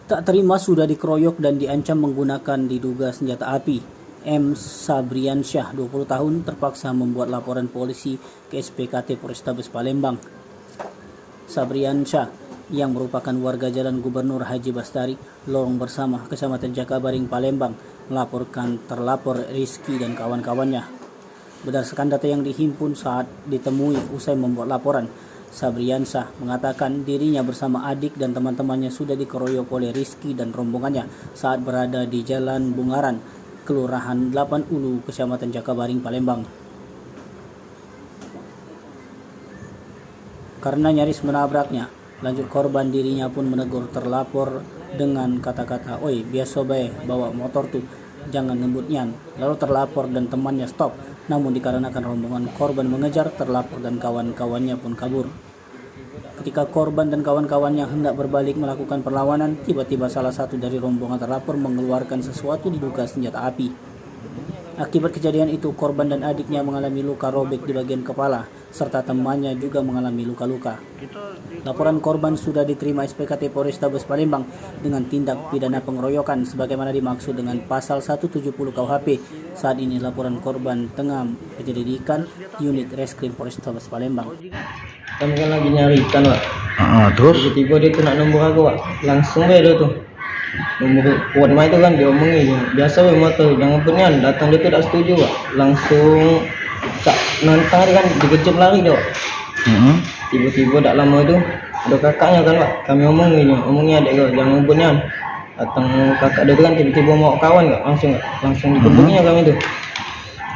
Tak terima sudah dikeroyok dan diancam menggunakan diduga senjata api. M. Sabriansyah, 20 tahun, terpaksa membuat laporan polisi ke SPKT Polrestabes Palembang. Sabriansyah, yang merupakan warga Jalan Gubernur Haji Bastari, Lorong Bersama, Kecamatan Jakabaring, Palembang, melaporkan terlapor Rizky dan kawan-kawannya. Berdasarkan data yang dihimpun saat ditemui usai membuat laporan, Sabriansyah mengatakan dirinya bersama adik dan teman-temannya sudah dikeroyok oleh Rizky dan rombongannya saat berada di Jalan Bungaran, Kelurahan 8 Ulu, Kecamatan Jakabaring, Palembang. Karena nyaris menabraknya, lanjut korban dirinya pun menegur terlapor dengan kata-kata, "Oi, biasa bae bawa motor tuh, jangan ngebut nyan." Lalu terlapor dan temannya stop. Namun dikarenakan rombongan korban mengejar, terlapor dan kawan-kawannya pun kabur. Ketika korban dan kawan-kawannya hendak berbalik melakukan perlawanan, tiba-tiba salah satu dari rombongan terlapor mengeluarkan sesuatu diduga senjata api. Akibat kejadian itu, korban dan adiknya mengalami luka robek di bagian kepala, serta temannya juga mengalami luka-luka. Laporan korban sudah diterima SPKT Polrestabes Palembang dengan tindak pidana pengeroyokan sebagaimana dimaksud dengan pasal 170 KUHP. Saat ini laporan korban tengah penyelidikan unit Reskrim Polrestabes Palembang. Kami kan lagi nyari ikan, Pak. Terus Tiba-tiba dia tuh nak nombor aku, Pak. Langsung aja dia tuh. Nomor kuat mai itu kan diomongin. Biasa we motor, jangan penian. Datang dia tuh tak setuju, Pak. Langsung cak nantang dia kan dikejut lari dia, Pak. Tiba-tiba tak lama itu ada kakaknya kan, Pak. Kami omongin adik kau, jangan penian. Datang kakak dia tuh kan tiba-tiba mau kawan, Pak. Langsung dikebunnya kami tuh.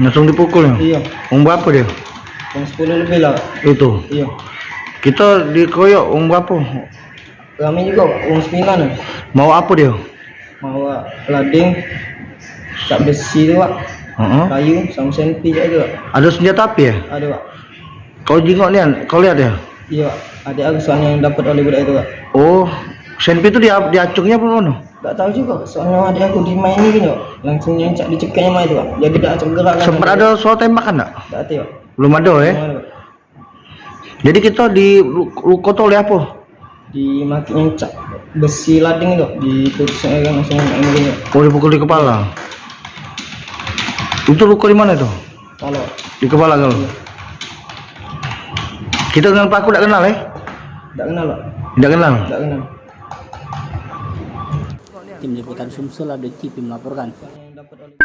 langsung dipukul ya? Iya. Berapa dia? Jam 10 lebih lah, Pak. Itu. Iya. Kita dikeroyok berapa? Kami juga, Pak. Uang 9. Mau apa dia? Mau lading, cat besi tu, Pak. Kayu sama senpi je tu, Pak. Ada senjata api ya? Ada, Pak. Kau jengok ni, kau lihat ya? Iya, Pak. Ada aku soalnya yang dapat oleh budak itu, Pak. Oh, senpi itu diacungnya apa mana? Tak tahu juga, Pak. Soalnya adik aku di main ni kan, Pak. Langsung nyencak di cekanya main tu, Pak. Jadi tak acak gerak kan. Sempat ada suara tembakan tak? Tak ada, Pak. Belum ada ya? Belum ada, Pak. Jadi kita di luka tu oleh apa? Di maki nyencak besi lading itu, ditusuk kan langsung ini. Oh, dipukul di kepala. Itu luka di mana itu? Kalau Di kepala kalau. Kita dengan pelaku tak kenal ya? tak kenal, Pak. Tidak kenal. Tak kenal. Tim Liputan Sumsel Update TV melaporkan. Yang dapat oleh